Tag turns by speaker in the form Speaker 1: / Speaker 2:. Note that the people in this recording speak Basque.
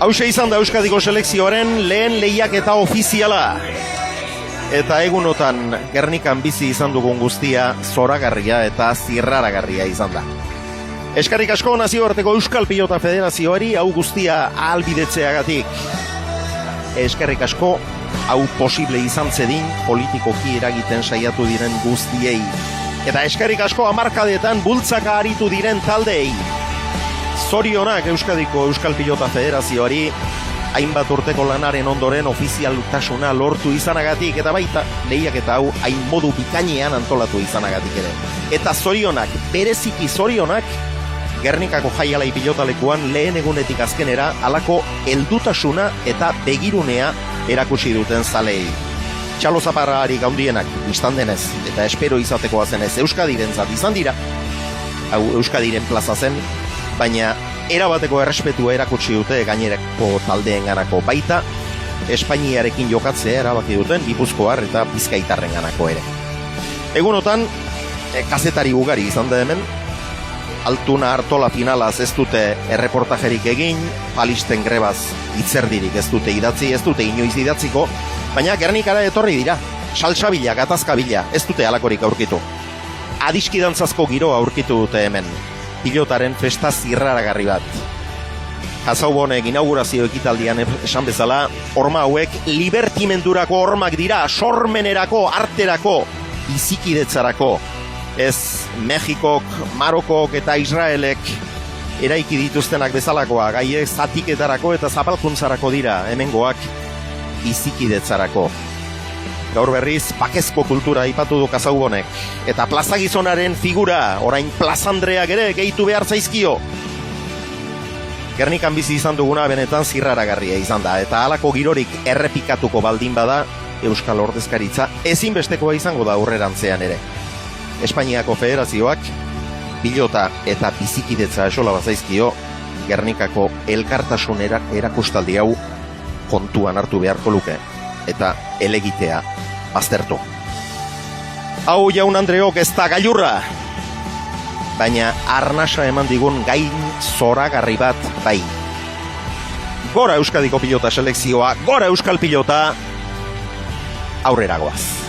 Speaker 1: Hauxe izan da Euskadiko selekzioaren lehen lehiaketa ofiziala. Eta egunotan Gernikan bizi izan dugun guztia zoragarria eta zirraragarria izan da. Eskerrik asko nazioarteko Euskal Pilota Federazioari hau guztia ahalbidetzeagatik. Eskerrik asko hau posible izan zedin politikoki eragiten saiatu diren guztiei. Eta eskerrik asko hamarkadetan bultzaka aritu diren taldeei. Zorionak Euskadiko Euskal Pilota Federazioari hainbat urteko lanaren ondoren ofizialtasuna lortu izanagatik eta baita lehiaketa hau hain modu bikainean antolatu izanagatik ere. Eta zorionak, bereziki zorionak, Gernikako jaialai pilotalekuan lehen egunetik azkenera halako heldutasuna eta begirunea erakutsi duten zalei. Txalo zaparrarik handienak biztan denez eta espero izatekoa zenez Euskadirentzat izan dira. Hau Euskadiren plaza zen, baina erabateko errespetua erakutsi dute gainerako taldeenganako baita Espainiarekin jokatzea erabaki duten Gipuzkoar eta Bizkaitarrenganako ere. Egunotan kazetari ugari izan da hemen. Altuna Artola finalaz ez dute erreportajerik egin, Palisten grebaz hitzerdirik ez dute idatzi, ez dute inoiz idatziko, baina Gernikara etorri dira, salsabila, gatazkabila, ez dute halakorik aurkitu. Adiskidantzazko giroa aurkitu dute hemen, pilotaren festa zirraragarri bat. Jazaubonek inaugurazio ekitaldian esan bezala, horma hauek libertimendurako hormak dira, sormenerako, arterako, bizikidetzarako. Ez Mexikok, Marokok eta Israelek eraiki dituztenak bezalakoa, gaiek zatiketarako eta zapalkuntzarako dira, hemengoak bizikidetzarako. Gaur berriz, pakezko kultura aipatu du Kazaubonek, eta plazagizonaren figura, orain plazandreak ere gehitu behar zaizkio. Gernikan bizi izan duguna benetan zirraragarria izan da, eta halako girorik errepikatuko baldin bada, Euskal Ordezkaritza ezinbestekoa izango da aurrerantzean ere. Espainiako Federazioak pilota eta bizikidetza esola bazaizkio Gernikako elkartasunera erakustaldi hau kontuan hartu beharko luke eta elegitea baztertu. Hau jaun Andreok ez da gailurra, baina arnasa eman digun gain zoragarri bat bai. Gora Euskadiko pilota selekzioa, gora Euskal Pilota, aurrera goaz.